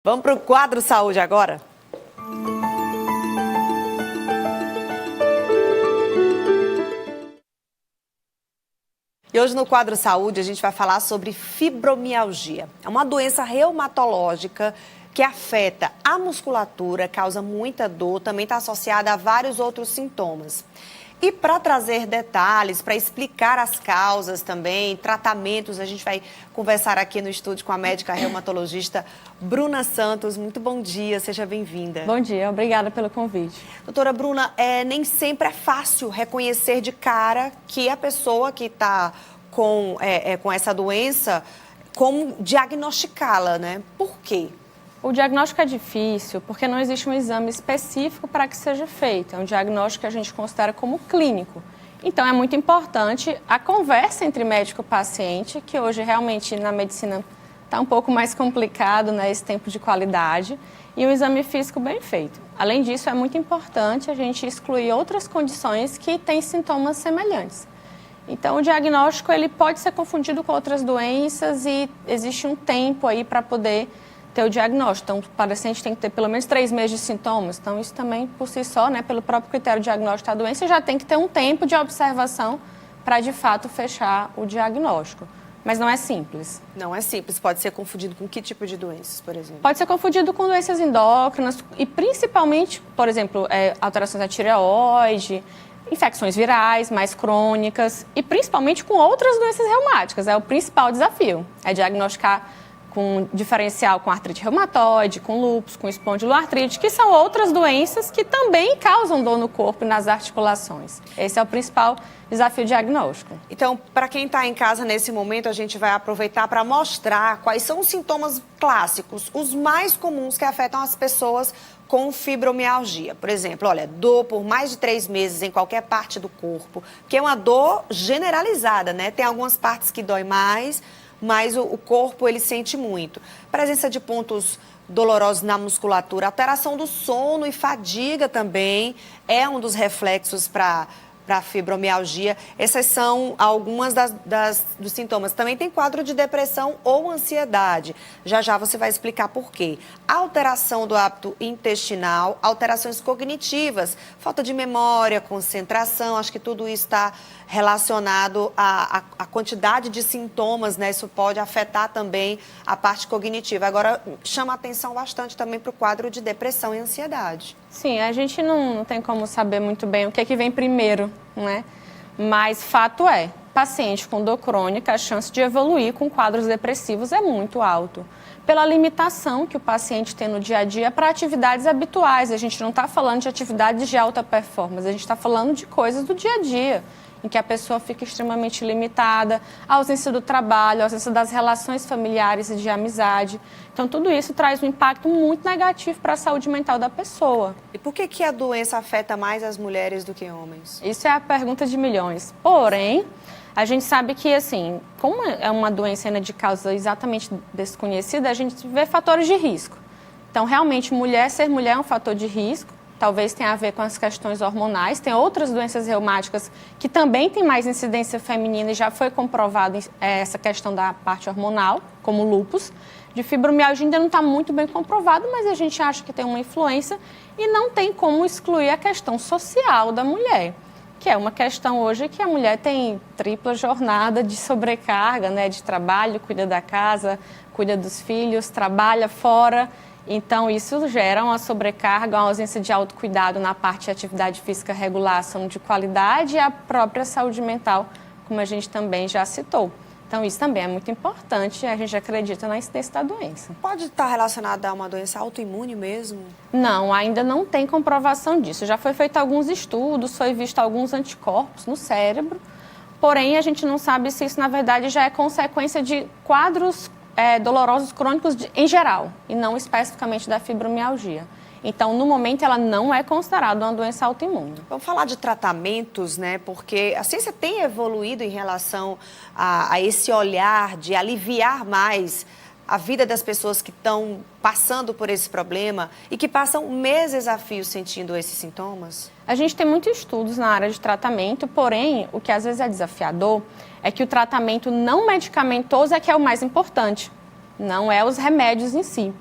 Vamos para o quadro Saúde agora? E hoje no quadro Saúde a gente vai falar sobre fibromialgia. É uma doença reumatológica que afeta a musculatura, causa muita dor, também está associada a vários outros sintomas. E para trazer detalhes, para explicar as causas também, tratamentos, a gente vai conversar aqui no estúdio com a médica reumatologista Bruna Santos. Muito bom dia, seja bem-vinda. Bom dia, obrigada pelo convite. Doutora Bruna, nem sempre é fácil reconhecer de cara que a pessoa que está com essa doença, como diagnosticá-la, né? Por quê? O diagnóstico é difícil porque não existe um exame específico para que seja feito. É um diagnóstico que a gente considera como clínico. Então, é muito importante a conversa entre médico e paciente, que hoje realmente na medicina está um pouco mais complicado, né, esse tempo de qualidade, e um exame físico bem feito. Além disso, é muito importante a gente excluir outras condições que têm sintomas semelhantes. Então, o diagnóstico ele pode ser confundido com outras doenças e existe um tempo aí para poder ter o diagnóstico. Então, o paciente tem que ter pelo menos 3 meses de sintomas. Então, isso também, por si só, né, pelo próprio critério diagnóstico da doença, já tem que ter um tempo de observação para, de fato, fechar o diagnóstico. Mas não é simples. Não é simples. Pode ser confundido com que tipo de doenças, por exemplo? Pode ser confundido com doenças endócrinas e, principalmente, por exemplo, alterações da tireoide, infecções virais mais crônicas e, principalmente, com outras doenças reumáticas. É o principal desafio, é diagnosticar com diferencial com artrite reumatoide, com lúpus, com espondiloartrite, que são outras doenças que também causam dor no corpo e nas articulações. Esse é o principal desafio diagnóstico. Então, para quem está em casa nesse momento, a gente vai aproveitar para mostrar quais são os sintomas clássicos, os mais comuns que afetam as pessoas com fibromialgia. Por exemplo, olha, dor por mais de 3 meses em qualquer parte do corpo, que é uma dor generalizada, né? Tem algumas partes que dói mais, mas o corpo ele sente muito. Presença de pontos dolorosos na musculatura, alteração do sono e fadiga também é um dos reflexos para a fibromialgia. Essas são algumas dos sintomas. Também tem quadro de depressão ou ansiedade. Já já você vai explicar por quê. Alteração do hábito intestinal, alterações cognitivas, falta de memória, concentração, acho que tudo isso está relacionado à quantidade de sintomas, né? Isso pode afetar também a parte cognitiva. Agora, chama atenção bastante também para o quadro de depressão e ansiedade. Sim, a gente não tem como saber muito bem o que é que vem primeiro, né? Mas fato é, paciente com dor crônica, a chance de evoluir com quadros depressivos é muito alto. Pela limitação que o paciente tem no dia a dia para atividades habituais. A gente não está falando de atividades de alta performance, a gente está falando de coisas do dia a dia, em que a pessoa fica extremamente limitada, a ausência do trabalho, a ausência das relações familiares e de amizade. Então, tudo isso traz um impacto muito negativo para a saúde mental da pessoa. E por que a doença afeta mais as mulheres do que homens? Isso é a pergunta de milhões. Porém, a gente sabe que, assim, como é uma doença ainda de causa exatamente desconhecida, a gente vê fatores de risco. Então, realmente, ser mulher é um fator de risco. Talvez tenha a ver com as questões hormonais. Tem outras doenças reumáticas que também têm mais incidência feminina e já foi comprovado essa questão da parte hormonal, como o lúpus. De fibromialgia ainda não está muito bem comprovado, mas a gente acha que tem uma influência e não tem como excluir a questão social da mulher, que é uma questão hoje que a mulher tem tripla jornada de sobrecarga, né, de trabalho, cuida da casa, cuida dos filhos, trabalha fora. Então, isso gera uma sobrecarga, uma ausência de autocuidado na parte de atividade física regular, sono de qualidade e a própria saúde mental, como a gente também já citou. Então, isso também é muito importante e a gente acredita na incidência da doença. Pode estar relacionada a uma doença autoimune mesmo? Não, ainda não tem comprovação disso. Já foi feito alguns estudos, foi visto alguns anticorpos no cérebro, porém, a gente não sabe se isso, na verdade, já é consequência de quadros dolorosos crônicos em geral, e não especificamente da fibromialgia. Então, no momento, ela não é considerada uma doença autoimune. Vamos falar de tratamentos, né? Porque a ciência tem evoluído em relação a esse olhar de aliviar mais a vida das pessoas que estão passando por esse problema e que passam meses a fio sentindo esses sintomas? A gente tem muitos estudos na área de tratamento, porém, o que às vezes é desafiador é que o tratamento não medicamentoso é que é o mais importante, não é os remédios em si.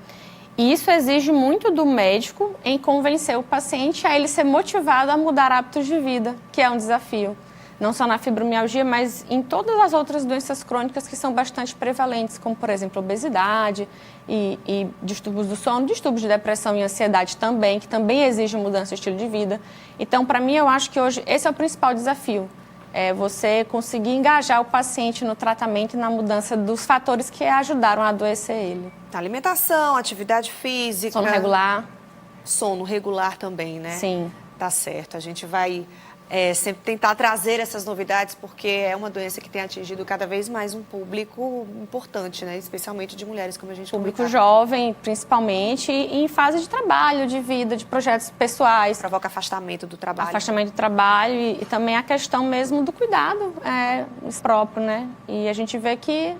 E isso exige muito do médico em convencer o paciente a ele ser motivado a mudar hábitos de vida, que é um desafio. Não só na fibromialgia, mas em todas as outras doenças crônicas que são bastante prevalentes, como, por exemplo, obesidade e distúrbios do sono, distúrbios de depressão e ansiedade também, que também exigem mudança de estilo de vida. Então, para mim, eu acho que hoje esse é o principal desafio. É você conseguir engajar o paciente no tratamento e na mudança dos fatores que ajudaram a adoecer ele. Alimentação, atividade física. Sono regular. Sono regular também, né? Sim. Tá certo. A gente vai sempre tentar trazer essas novidades, porque é uma doença que tem atingido cada vez mais um público importante, né? Especialmente de mulheres, como a gente Público comentava. jovem, principalmente, e em fase de trabalho, de vida, de projetos pessoais. Provoca afastamento do trabalho. Afastamento do trabalho e também a questão mesmo do cuidado próprio, né? E a gente vê que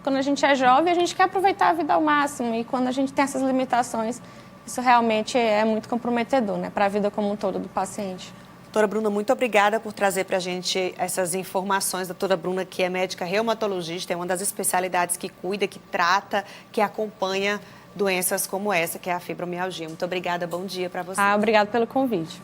quando a gente é jovem, a gente quer aproveitar a vida ao máximo. E quando a gente tem essas limitações, isso realmente é muito comprometedor, né? Para a vida como um todo do paciente. Doutora Bruna, muito obrigada por trazer para a gente essas informações. Doutora Bruna, que é médica reumatologista, é uma das especialidades que cuida, que trata, que acompanha doenças como essa, que é a fibromialgia. Muito obrigada, bom dia para você. Obrigada pelo convite.